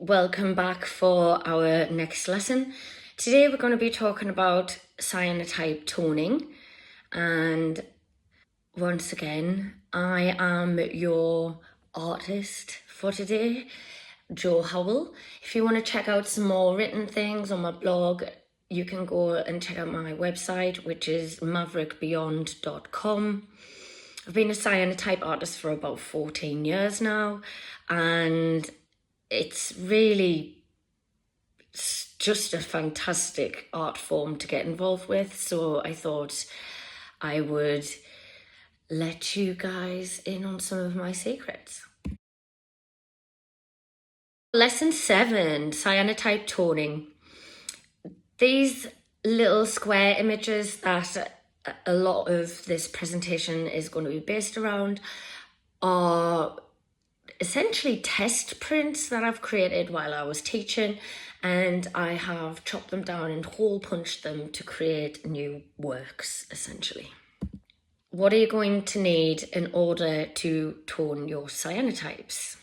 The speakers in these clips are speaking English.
welcome back for our next lesson. Today we're going to be talking about cyanotype toning, and once again I am your artist for today, Jo Howell. If you want to check out some more written things on my blog, you can go and check out my website, which is maverickbeyond.com. I've been a cyanotype artist for about 14 years now, and it's really just a fantastic art form to get involved with. So I thought I would let you guys in on some of my secrets. Lesson 7, cyanotype toning. These little square images that a lot of this presentation is going to be based around are essentially test prints that I've created while I was teaching, and I have chopped them down and hole punched them to create new works, essentially. What are you going to need in order to tone your cyanotypes?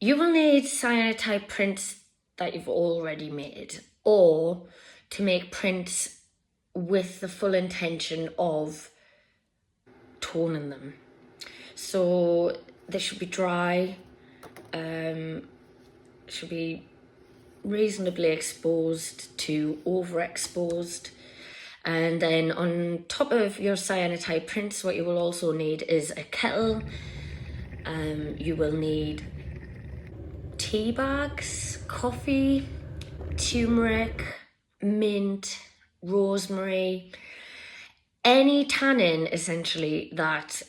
You will need cyanotype prints that you've already made, or to make prints with the full intention of toning them. So they should be dry, should be reasonably exposed to overexposed. And then on top of your cyanotype prints, what you will also need is a kettle. You will need tea bags, coffee, turmeric, mint, rosemary, any tannin essentially that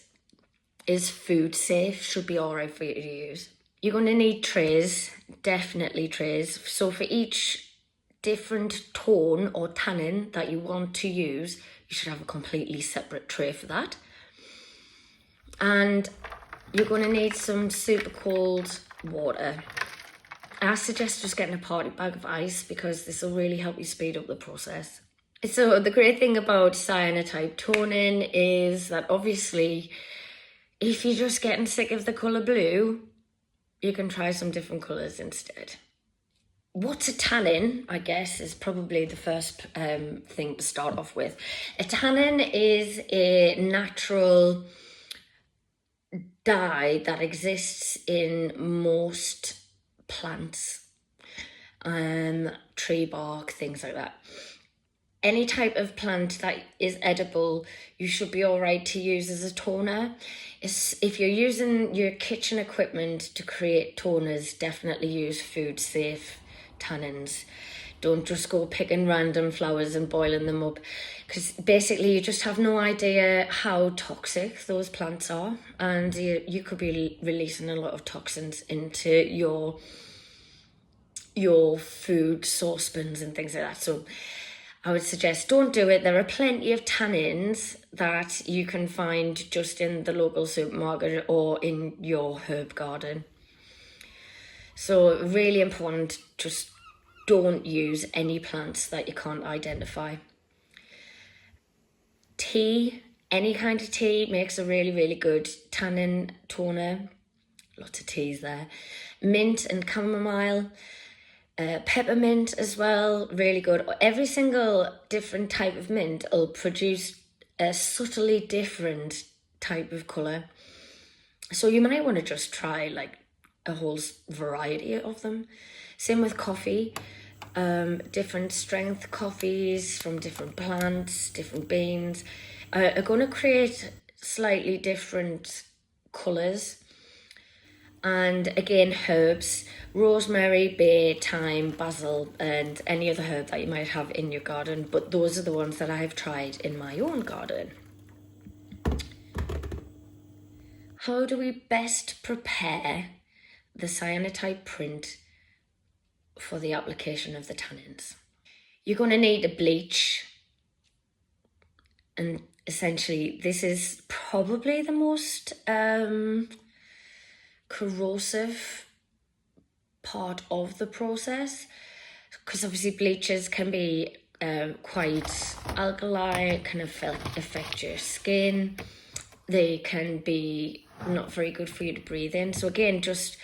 is food safe should be all right for you to use. You're going to need trays, definitely trays. So for each different tone or tannin that you want to use, you should have a completely separate tray for that. And you're going to need some super cold water. I suggest just getting a party bag of ice because this will really help you speed up the process. So the great thing about cyanotype toning is that obviously if you're just getting sick of the colour blue, you can try some different colours instead. What's a tannin, I guess, is probably the first thing to start off with. A tannin is a natural dye that exists in most plants, tree bark, things like that. Any type of plant that is edible, you should be all right to use as a toner. If you're using your kitchen equipment to create toners, definitely use food safe tannins. Don't just go picking random flowers and boiling them up, because basically you just have no idea how toxic those plants are, and you could be releasing a lot of toxins into your food saucepans and things like that. So I would suggest don't do it. There are plenty of tannins that you can find just in the local supermarket or in your herb garden. So really important, just don't use any plants that you can't identify. Tea, any kind of tea makes a really, really good tannin toner. Lots of teas there. Mint and chamomile. Peppermint as well, really good. Every single different type of mint will produce a subtly different type of colour. So you might want to just try like a whole variety of them. Same with coffee. Different strength coffees from different plants, different beans are going to create slightly different colours. And again, herbs, rosemary, bay, thyme, basil, and any other herb that you might have in your garden, but those are the ones that I've tried in my own garden. How do we best prepare the cyanotype print for the application of the tannins? You're going to need a bleach, and essentially this is probably the most corrosive part of the process, because obviously bleaches can be quite alkali, can affect your skin. They can be not very good for you to breathe in. So again, just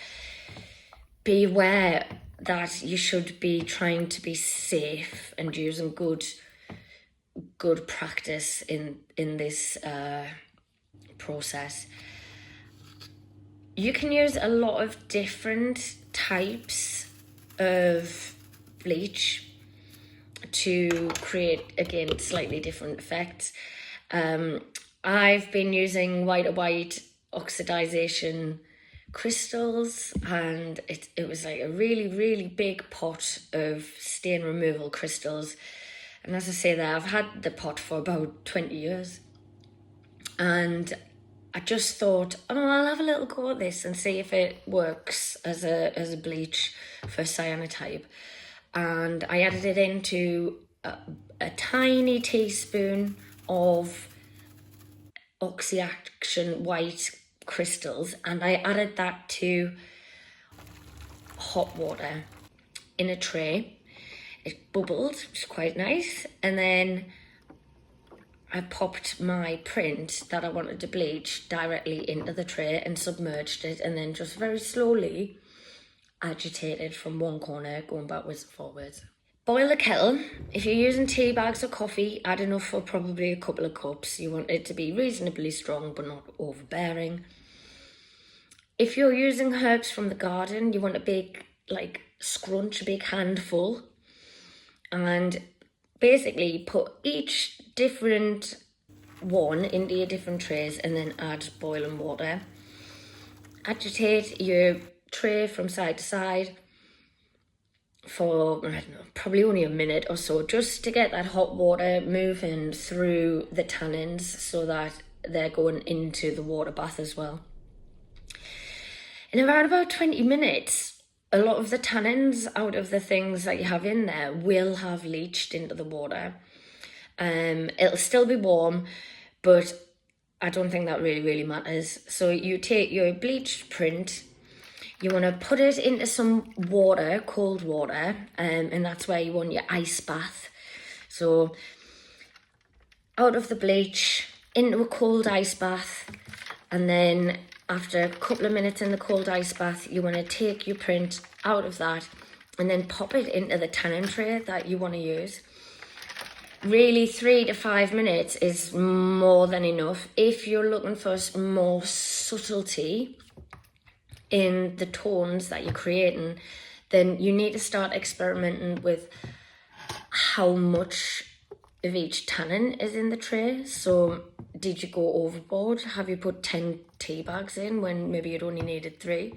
be aware that you should be trying to be safe and using good practice in this process. You can use a lot of different types of bleach to create, again, slightly different effects. I've been using white oxidization crystals, and it was like a really big pot of stain removal crystals. And as I say there, I've had the pot for about 20 years. And I just thought, oh, I'll have a little go at this and see if it works as a bleach for cyanotype. And I added it into a tiny teaspoon of Oxyaction white crystals, and I added that to hot water in a tray. It bubbled, which was quite nice, and then I popped my print that I wanted to bleach directly into the tray and submerged it, and then just very slowly agitated from one corner, going backwards and forwards. Boil the kettle. If you're using tea bags or coffee, add enough for probably a couple of cups. You want it to be reasonably strong but not overbearing. If you're using herbs from the garden, you want a big scrunch, a big handful, and basically put each different one into your different trays and then add boiling water. Agitate your tray from side to side for, I don't know, probably only a minute or so, just to get that hot water moving through the tannins so that they're going into the water bath as well. In around about 20 minutes, a lot of the tannins out of the things that you have in there will have leached into the water. It'll still be warm, but I don't think that really matters. So you take your bleached print, you want to put it into some water, cold water, and that's where you want your ice bath. So out of the bleach, into a cold ice bath, and then after a couple of minutes in the cold ice bath, you want to take your print out of that and then pop it into the tannin tray that you want to use. Really, 3 to 5 minutes is more than enough. If you're looking for more subtlety in the tones that you're creating, then you need to start experimenting with how much of each tannin is in the tray. So did you go overboard? Have you put 10 tea bags in when maybe you'd only needed 3?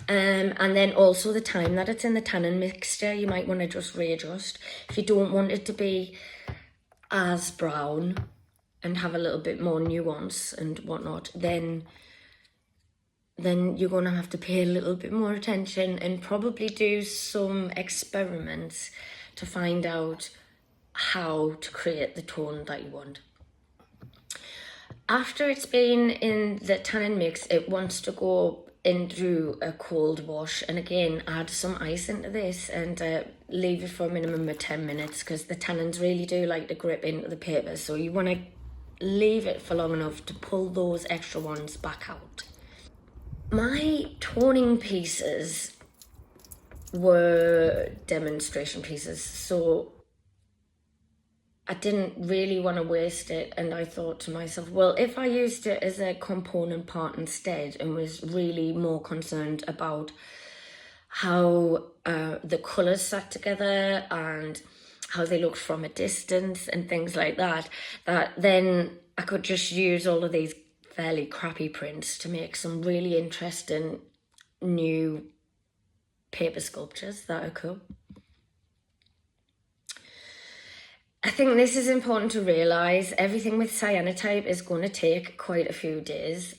And then also the time that it's in the tannin mixture, you might want to just readjust. If you don't want it to be as brown and have a little bit more nuance and whatnot, then you're going to have to pay a little bit more attention and probably do some experiments to find out how to create the tone that you want. After it's been in the tannin mix, it wants to go into a cold wash, and again add some ice into this and leave it for a minimum of 10 minutes because the tannins really do like to grip into the paper, so you want to leave it for long enough to pull those extra ones back out. My toning pieces were demonstration pieces, so I didn't really want to waste it, and I thought to myself, well, if I used it as a component part instead and was really more concerned about how the colours sat together and how they looked from a distance and things like that, then I could just use all of these fairly crappy prints to make some really interesting new paper sculptures that are cool. I think this is important to realise. Everything with cyanotype is going to take quite a few days.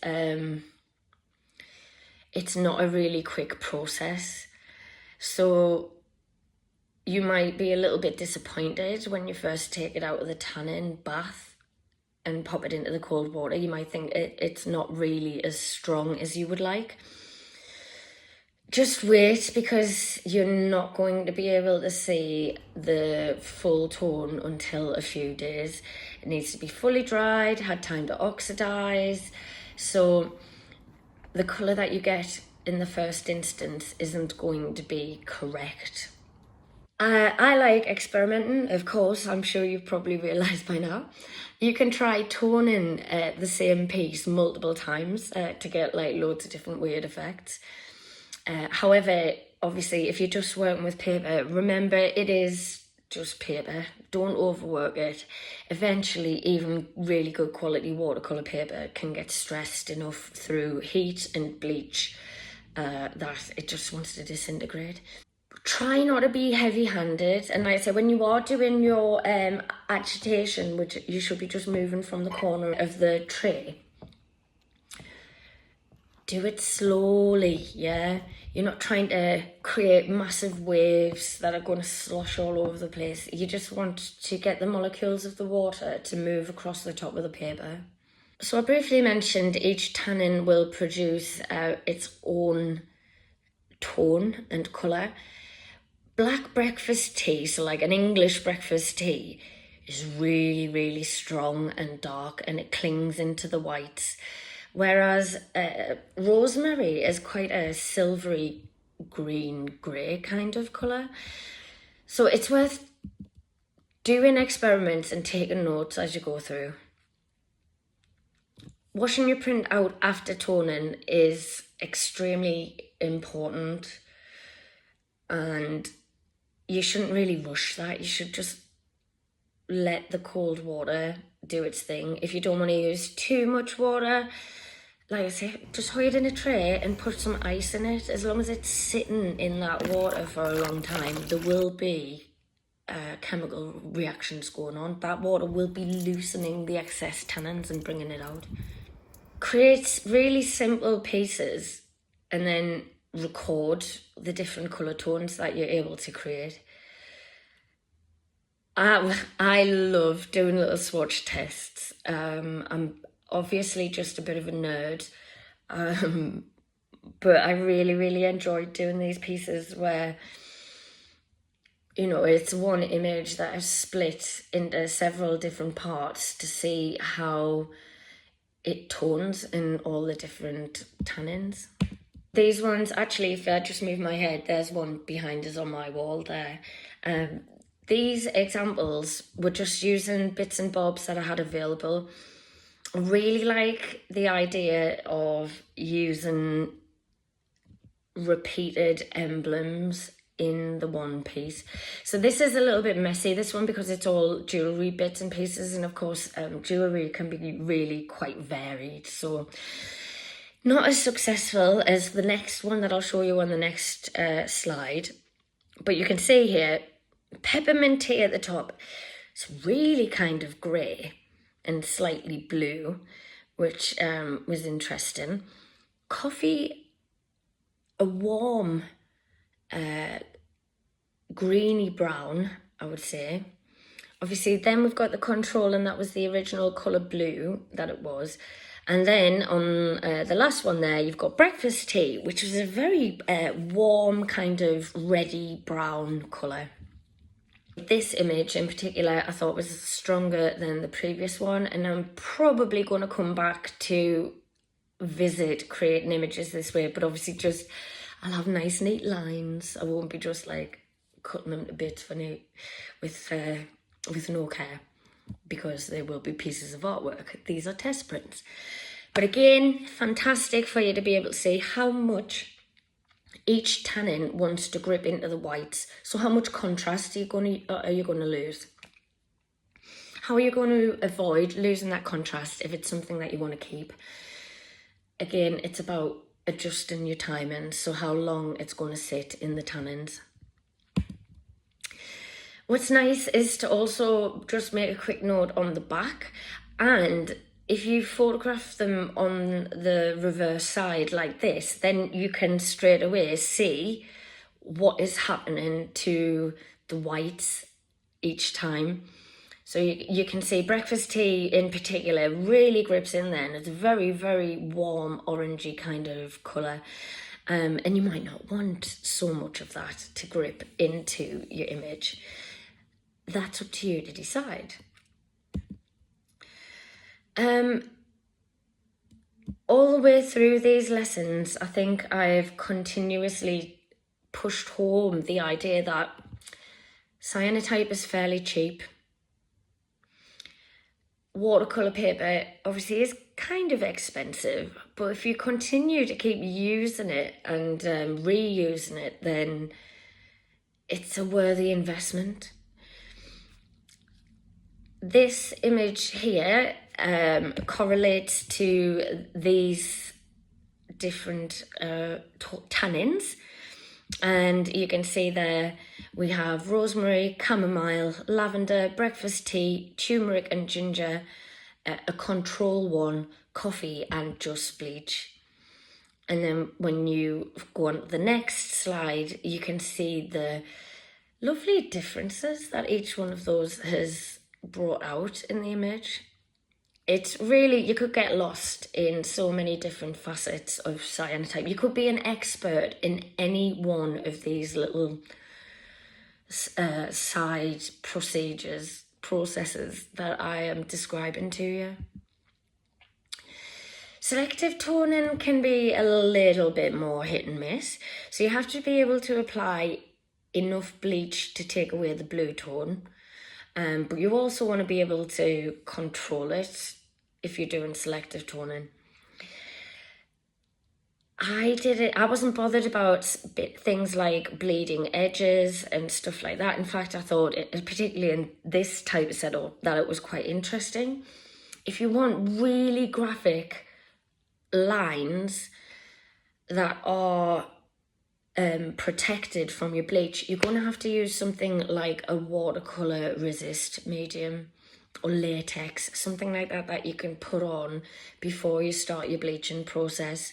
It's not a really quick process. So you might be a little bit disappointed when you first take it out of the tannin bath and pop it into the cold water. You might think it's not really as strong as you would like. Just wait, because you're not going to be able to see the full tone until a few days. It needs to be fully dried, had time to oxidize. So the colour that you get in the first instance isn't going to be correct. I like experimenting, of course. I'm sure you've probably realised by now. You can try toning the same piece multiple times to get like loads of different weird effects. However, obviously, if you're just working with paper, remember it is just paper. Don't overwork it. Eventually, even really good quality watercolour paper can get stressed enough through heat and bleach that it just wants to disintegrate. Try not to be heavy-handed, and like I say, when you are doing your agitation, which you should be just moving from the corner of the tray, do it slowly, yeah? You're not trying to create massive waves that are going to slosh all over the place. You just want to get the molecules of the water to move across the top of the paper. So I briefly mentioned each tannin will produce its own tone and colour. Black breakfast tea, so like an English breakfast tea, is really, really strong and dark, and it clings into the whites. Whereas rosemary is quite a silvery green grey kind of colour. So it's worth doing experiments and taking notes as you go through. Washing your print out after toning is extremely important, and you shouldn't really rush that. You should just let the cold water do its thing. If you don't want to use too much water, like I say, just hold it in a tray and put some ice in it. As long as it's sitting in that water for a long time, there will be chemical reactions going on. That water will be loosening the excess tannins and bringing it out. Create really simple pieces and then record the different colour tones that you're able to create. I love doing little swatch tests. I'm obviously just a bit of a nerd, but I really, really enjoyed doing these pieces where, you know, it's one image that is split into several different parts to see how it tones in all the different tannins. These ones, actually, if I just move my head, there's one behind us on my wall there. These examples were just using bits and bobs that I had available. I really like the idea of using repeated emblems in the one piece. So this is a little bit messy, this one, because it's all jewellery bits and pieces, and of course jewellery can be really quite varied, so not as successful as the next one that I'll show you on the next slide. But you can see here, peppermint tea at the top. It's really kind of grey and slightly blue, which was interesting. Coffee, a warm greeny brown, I would say. Obviously, then we've got the control, and that was the original colour blue that it was. And then on the last one there, you've got breakfast tea, which was a very warm kind of reddy brown colour. This image in particular I thought was stronger than the previous one, and I'm probably going to come back to visit creating images this way, but obviously just I'll have nice neat lines. I won't be just like cutting them to bits for new with no care, because they will be pieces of artwork. These are test prints. But again, fantastic for you to be able to see how much each tannin wants to grip into the whites. So how much contrast are you going to lose? How are you going to avoid losing that contrast if it's something that you want to keep? Again, it's about adjusting your timing, so how long it's going to sit in the tannins. What's nice is to also just make a quick note on the back, and if you photograph them on the reverse side like this, then you can straight away see what is happening to the whites each time. So you can see breakfast tea in particular really grips in there, and it's a very, very warm orangey kind of colour. And you might not want so much of that to grip into your image. That's up to you to decide. all the way through these lessons, I think I've continuously pushed home the idea that cyanotype is fairly cheap. Watercolour paper obviously is kind of expensive, but if you continue to keep using it and reusing it, then it's a worthy investment. This image here correlates to these different tannins, and you can see there we have rosemary, chamomile, lavender, breakfast tea, turmeric and ginger, a control one, coffee and just bleach. And then when you go on to the next slide, you can see the lovely differences that each one of those has brought out in the image. It's really, you could get lost in so many different facets of cyanotype. You could be an expert in any one of these little side processes that I am describing to you. Selective toning can be a little bit more hit and miss. So you have to be able to apply enough bleach to take away the blue tone. But you also want to be able to control it if you're doing selective toning. I wasn't bothered about things like bleeding edges and stuff like that. In fact, I thought, particularly in this type of setup, that it was quite interesting. If you want really graphic lines that are protected from your bleach, you're going to have to use something like a watercolor resist medium or latex, something like that you can put on before you start your bleaching process.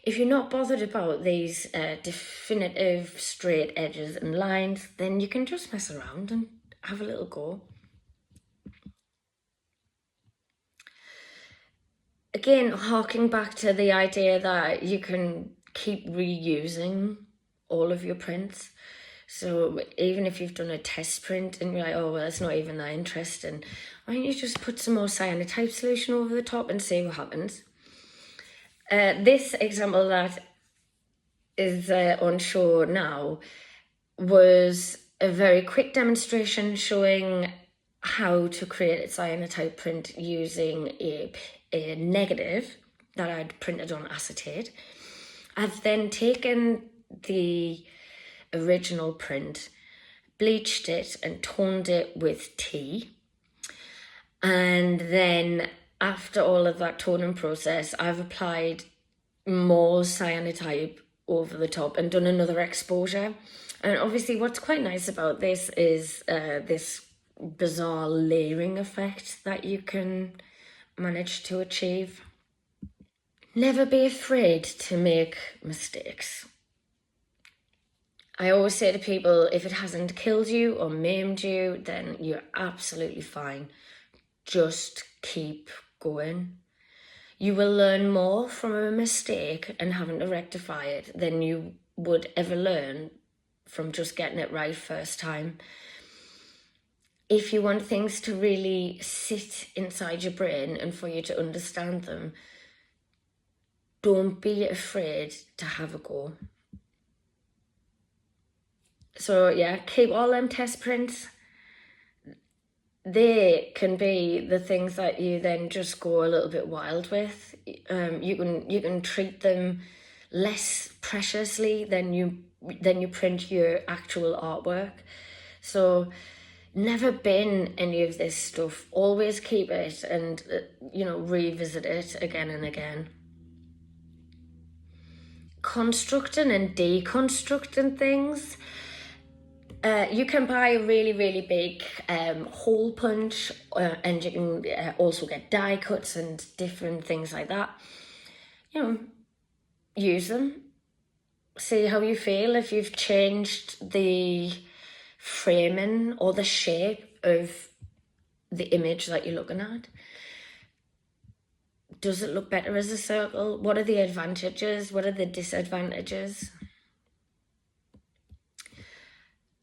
If you're not bothered about these definitive straight edges and lines, then you can just mess around and have a little go. Again, harking back to the idea that you can keep reusing all of your prints. So even if you've done a test print and you're like, oh, well, it's not even that interesting, why don't you just put some more cyanotype solution over the top and see what happens? This example that is on show now was a very quick demonstration showing how to create a cyanotype print using a negative that I'd printed on acetate. I've then taken the original print, bleached it and toned it with tea. And then after all of that toning process, I've applied more cyanotype over the top and done another exposure. And obviously what's quite nice about this is this bizarre layering effect that you can manage to achieve. Never be afraid to make mistakes. I always say to people, if it hasn't killed you or maimed you, then you're absolutely fine. Just keep going. You will learn more from a mistake and having to rectify it than you would ever learn from just getting it right first time. If you want things to really sit inside your brain and for you to understand them, don't be afraid to have a go. So yeah, keep all them test prints. They can be the things that you then just go a little bit wild with. You can treat them less preciously than you print your actual artwork. So never bin any of this stuff. Always keep it and revisit it again and again. Constructing and deconstructing things. You can buy a really, really big hole punch, and you can also get die cuts and different things like that. Use them. See how you feel. If you've changed the framing or the shape of the image that you're looking at. Does it look better as a circle? What are the advantages? What are the disadvantages?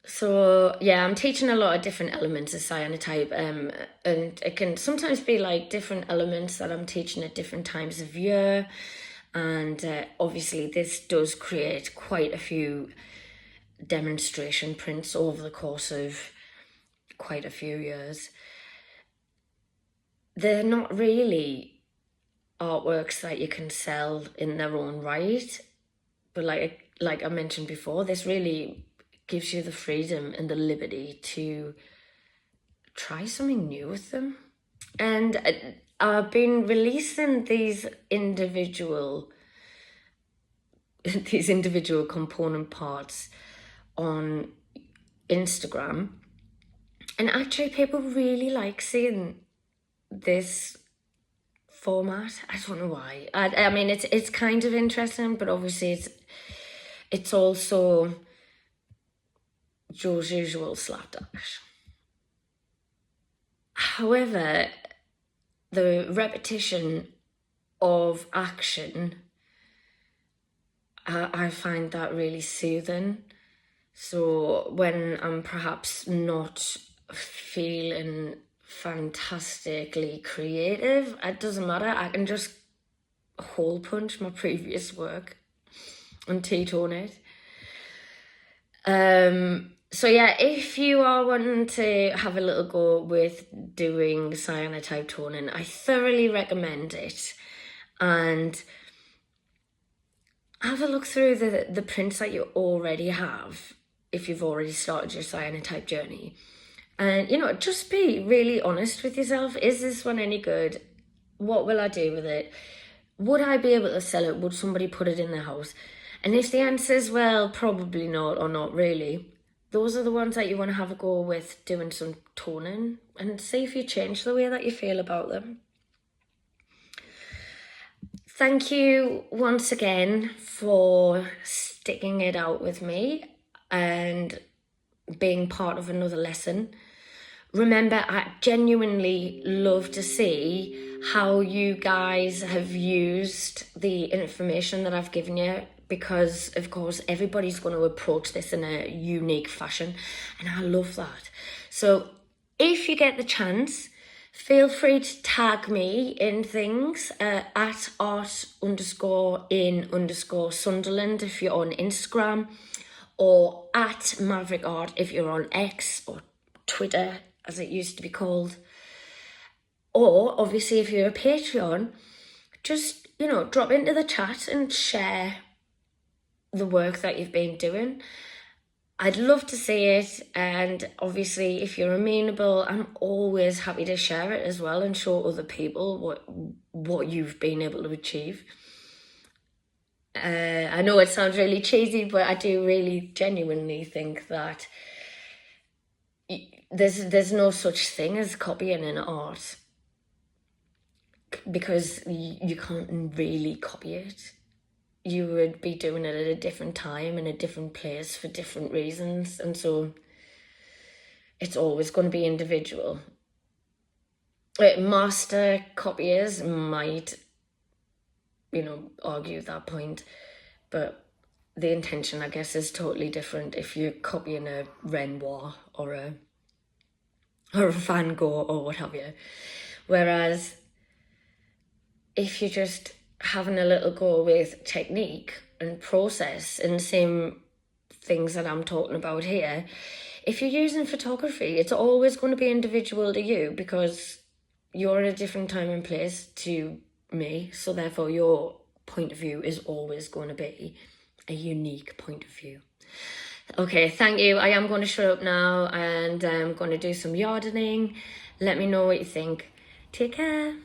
So yeah, I'm teaching a lot of different elements of cyanotype, and it can sometimes be like different elements that I'm teaching at different times of year, and obviously this does create quite a few demonstration prints over the course of quite a few years. They're not really artworks that you can sell in their own right, but like I mentioned before, this really gives you the freedom and the liberty to try something new with them. And I've been releasing these individual component parts on Instagram, and actually people really like seeing this format. I don't know why. I mean, it's kind of interesting, but obviously it's also Joe's usual slapdash. However, the repetition of action, I find that really soothing. So when I'm perhaps not feeling fantastically creative, it doesn't matter. I can just hole punch my previous work and T-tone it. So yeah, if you are wanting to have a little go with doing cyanotype toning, I thoroughly recommend it. And have a look through the prints that you already have if you've already started your cyanotype journey. And, you know, just be really honest with yourself. Is this one any good? What will I do with it? Would I be able to sell it? Would somebody put it in their house? And if the answer is, well, probably not or not really, those are the ones that you want to have a go with doing some toning and see if you change the way that you feel about them. Thank you once again for sticking it out with me and being part of another lesson. Remember, I genuinely love to see how you guys have used the information that I've given you, because of course everybody's going to approach this in a unique fashion, and I love that. So if you get the chance, feel free to tag me in things at art_in_Sunderland if you're on Instagram, or at Maverick Art if you're on X or Twitter as it used to be called. Or obviously if you're a Patreon, just, you know, drop into the chat and share the work that you've been doing. I'd love to see it, and obviously if you're amenable, I'm always happy to share it as well and show other people what you've been able to achieve. I know it sounds really cheesy, but I do really genuinely think that there's no such thing as copying an art, because you can't really copy it. You would be doing it at a different time in a different place for different reasons, and so it's always going to be individual. Master copiers might, you know, argue that point, but the intention, I guess, is totally different if you're copying a Renoir or a Van Gogh or what have you. Whereas if you're just having a little go with technique and process and the same things that I'm talking about here, if you're using photography, it's always going to be individual to you, because you're in a different time and place to me, so therefore your point of view is always going to be a unique point of view. Okay, thank you. I am going to shut up now, and I'm going to do some yardening. Let me know what you think. Take care.